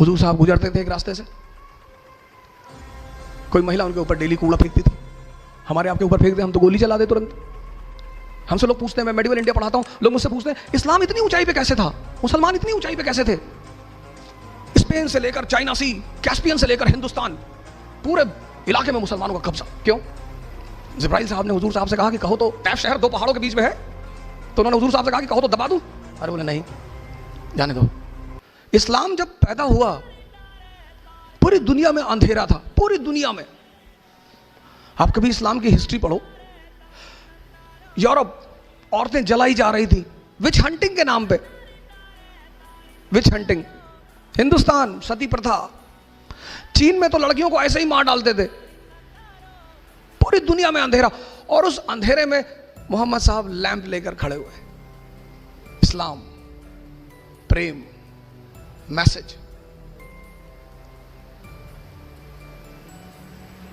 हुजूर साहब गुजरते थे एक रास्ते से, कोई महिला उनके ऊपर डेली कूड़ा फेंकती थी। हमारे आपके ऊपर फेंक दे हम तो गोली चला दे तुरंत। हमसे लोग पूछते हैं, मैं मेडिवल इंडिया पढ़ाता हूं, लोग मुझसे पूछते हैं इस्लाम इतनी ऊंचाई पे कैसे था, मुसलमान इतनी ऊंचाई पे कैसे थे? स्पेन से लेकर चाइना सी, कैस्पियन से लेकर हिंदुस्तान, पूरे इलाके में मुसलमानों का कब्जा। क्यों? जिब्राइल साहब ने हुजूर साहब से कहा कि कहो तो तैफ शहर 2 पहाड़ों के बीच में है, तो उन्होंने हुजूर साहब से कहा कि कहो तो दबा दूं। अरे बोले नहीं, जाने दो। इस्लाम जब पैदा हुआ पूरी दुनिया में अंधेरा था, पूरी दुनिया में। आप कभी इस्लाम की हिस्ट्री पढ़ो, यूरोप औरतें जलाई जा रही थी विच हंटिंग के नाम पे, विच हंटिंग। हिंदुस्तान सती प्रथा, चीन में तो लड़कियों को ऐसे ही मार डालते थे। पूरी दुनिया में अंधेरा, और उस अंधेरे में मोहम्मद साहब लैंप लेकर खड़े हुए। इस्लाम, प्रेम, मैसेज।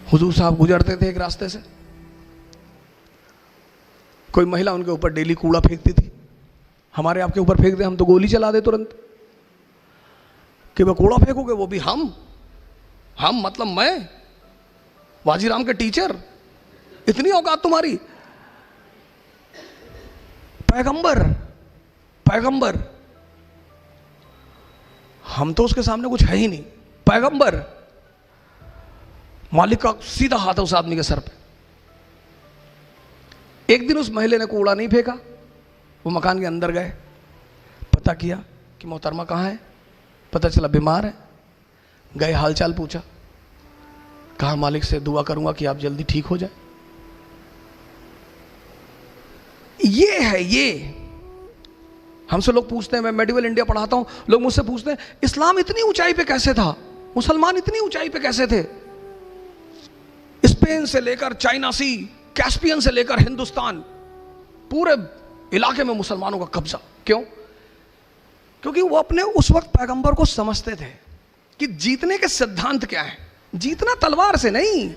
हुजूर साहब गुजरते थे एक रास्ते से, कोई महिला उनके ऊपर डेली कूड़ा फेंकती थी। हमारे आपके ऊपर फेंक दे हम तो गोली चला दे तुरंत। कि वह कूड़ा फेंकोगे, वो भी हम मतलब मैं, वाजीराम के टीचर, इतनी औकात तुम्हारी? पैगंबर, पैगंबर, हम तो उसके सामने कुछ है ही नहीं। पैगंबर, मालिक का सीधा हाथ है उस आदमी के सर पे। एक दिन उस महिला ने कूड़ा नहीं फेंका, वो मकान के अंदर गए, पता किया कि मोहतरमा कहाँ है, पता चला बीमार है। गए, हालचाल पूछा, कहा मालिक से दुआ करूंगा कि आप जल्दी ठीक हो जाए। ये है, ये हमसे लोग पूछते हैं, मैं मेडिवल इंडिया पढ़ाता हूं, लोग मुझसे पूछते हैं इस्लाम इतनी ऊंचाई पे कैसे था, मुसलमान इतनी ऊंचाई पे कैसे थे? स्पेन से लेकर चाइना सी, कैस्पियन से लेकर हिंदुस्तान, पूरे इलाके में मुसलमानों का कब्जा। क्यों? क्योंकि वो अपने उस वक्त पैगंबर को समझते थे कि जीतने के सिद्धांत क्या है। जीतना तलवार से नहीं,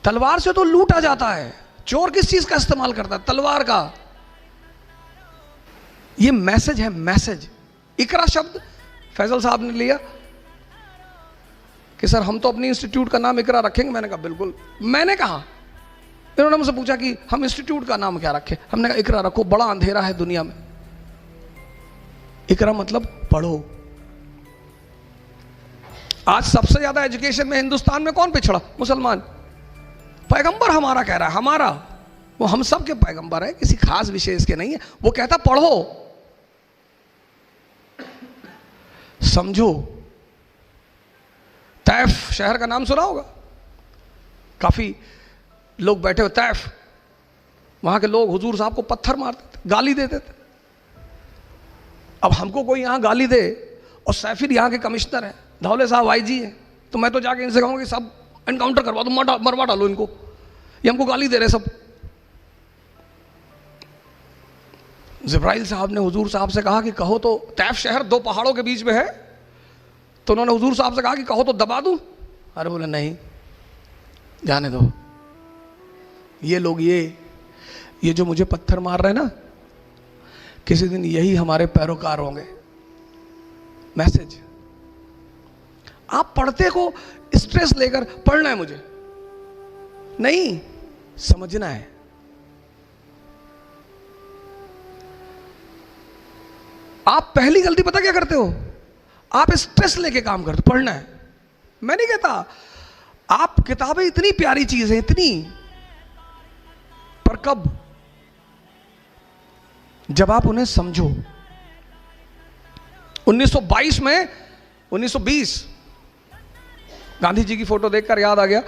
तलवार से तो लूटा जाता है। चोर किस चीज का इस्तेमाल करता है? तलवार का। ये मैसेज है, मैसेज। इकरा शब्द फैजल साहब ने लिया कि सर हम तो अपनी इंस्टीट्यूट का नाम इकरा रखेंगे। मैंने कहा बिल्कुल। मैंने कहा, इन्होंने मुझसे पूछा कि हम इंस्टीट्यूट का नाम क्या रखें, हमने कहा इकरा रखो, बड़ा अंधेरा है दुनिया में। इकरा मतलब पढ़ो। आज सबसे ज्यादा एजुकेशन में हिंदुस्तान में कौन पिछड़ा? मुसलमान। पैगंबर हमारा कह रहा है, हमारा, वो हम सब के पैगंबर है, किसी खास विशेष के नहीं है। वो कहता पढ़ो, समझो। तैफ शहर का नाम सुना होगा, काफी लोग बैठे हुए। तैफ, वहां के लोग हुजूर साहब को पत्थर मारते थे, गाली देते थे। अब हमको कोई यहां गाली दे, और सैफिर यहां के कमिश्नर है, धौले साहब आईजी है, तो मैं तो जाके इनसे कहूंगा कि सब एनकाउंटर करवा दो, मरवा डालो इनको, ये हमको गाली दे रहे सब। जिब्राइल साहब ने हुजूर साहब से कहा कि कहो तो तैफ शहर 2 पहाड़ों के बीच में है, तो उन्होंने हुजूर साहब से कहा कि कहो तो दबा दूं। अरे बोले नहीं, जाने दो। ये लोग, ये जो मुझे पत्थर मार रहे हैं ना, किसी दिन यही हमारे पैरोकार होंगे। मैसेज। आप पढ़ते को स्ट्रेस लेकर पढ़ना है मुझे नहीं, समझना है। आप पहली गलती पता क्या करते हो? आप स्ट्रेस लेके काम करते। पढ़ना है, मैं नहीं कहता। आप किताबें इतनी प्यारी चीज है, इतनी, पर कब? जब आप उन्हें समझो। 1922 में, 1920, गांधी जी की फोटो देखकर याद आ गया।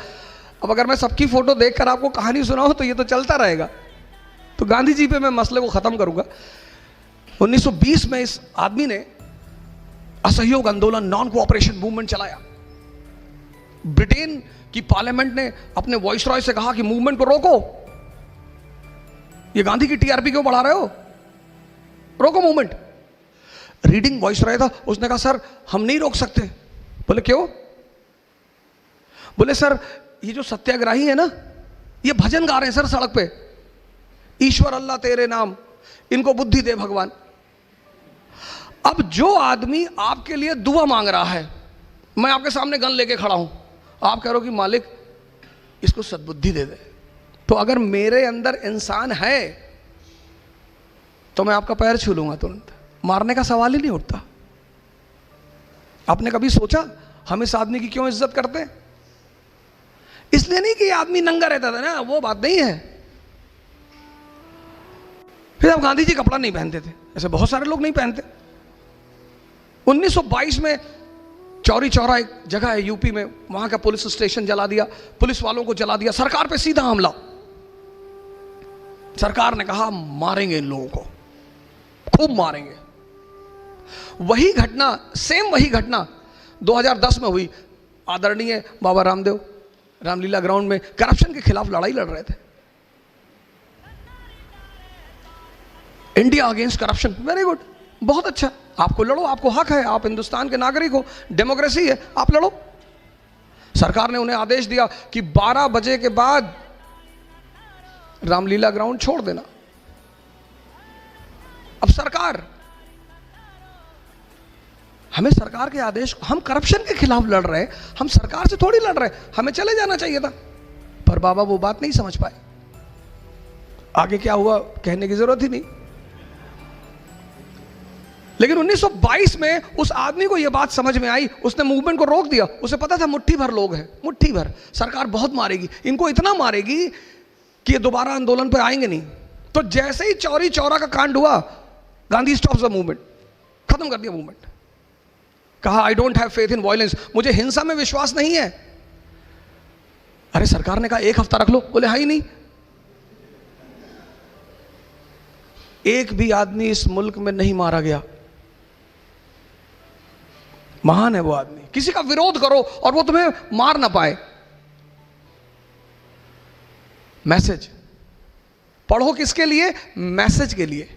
अब अगर मैं सबकी फोटो देखकर आपको कहानी सुनाऊं तो ये तो चलता रहेगा, तो गांधी जी पे मैं मसले को खत्म करूंगा। 1920 में इस आदमी ने असहयोग आंदोलन, नॉन कोऑपरेशन मूवमेंट चलाया। ब्रिटेन की पार्लियामेंट ने अपने वॉइसरॉय से कहा कि मूवमेंट को रोको, ये गांधी की टीआरपी क्यों बढ़ा रहे हो, रोको मूवमेंट। रीडिंग वॉइसरॉय था, उसने कहा सर हम नहीं रोक सकते। बोले क्यों? बोले सर ये जो सत्याग्रही है ना, ये भजन गा रहे हैं सर सड़क पे, ईश्वर अल्लाह तेरे नाम, इनको बुद्धि दे भगवान। अब जो आदमी आपके लिए दुआ मांग रहा है, मैं आपके सामने गन लेके खड़ा हूं, आप कह रहे हो कि मालिक इसको सद्बुद्धि दे दे, तो अगर मेरे अंदर इंसान है तो मैं आपका पैर छू लूंगा तुरंत, मारने का सवाल ही नहीं उठता। आपने कभी सोचा हम इस आदमी की क्यों इज्जत करते हैं? इसलिए नहीं कि आदमी नंगा रहता था ना, वो बात नहीं है। फिर अब गांधी जी कपड़ा नहीं पहनते थे, ऐसे बहुत सारे लोग नहीं पहनते। 1922 में चौरी चौरा एक जगह है यूपी में, वहां का पुलिस स्टेशन जला दिया, पुलिस वालों को जला दिया, सरकार पे सीधा हमला। सरकार ने कहा मारेंगे इन लोगों को, खूब मारेंगे। वही घटना, सेम वही घटना 2010 में हुई। आदरणीय बाबा रामदेव रामलीला ग्राउंड में करप्शन के खिलाफ लड़ाई लड़ रहे थे, India against corruption. Very good, बहुत अच्छा, आपको लड़ो, आपको हक है, आप हिंदुस्तान के नागरिक हो, डेमोक्रेसी है, आप लड़ो। सरकार ने उन्हें आदेश दिया कि 12 बजे के बाद रामलीला ग्राउंड छोड़ देना। अब सरकार, हमें सरकार के आदेश, हम करप्शन के खिलाफ लड़ रहे हैं, हम सरकार से थोड़ी लड़ रहे हैं, हमें चले जाना चाहिए था। पर बाबा वो बात नहीं समझ पाए। आगे क्या हुआ कहने की जरूरत ही नहीं। लेकिन 1922 में उस आदमी को यह बात समझ में आई, उसने मूवमेंट को रोक दिया। उसे पता था मुट्ठी भर लोग हैं, मुट्ठी भर, सरकार बहुत मारेगी, इनको इतना मारेगी कि ये दोबारा आंदोलन पर आएंगे नहीं। तो जैसे ही चौरी चौरा का कांड हुआ, गांधी स्टॉप्स द मूवमेंट, खत्म कर दिया मूवमेंट। कहा I don't have faith in violence, मुझे हिंसा में विश्वास नहीं है। अरे सरकार ने कहा 1 हफ्ता रख लो, बोले हाँ ही नहीं। एक भी आदमी इस मुल्क में नहीं मारा गया। महान है वो आदमी। किसी का विरोध करो और वो तुम्हें मार ना पाए। मैसेज पढ़ो, किसके लिए? मैसेज के लिए।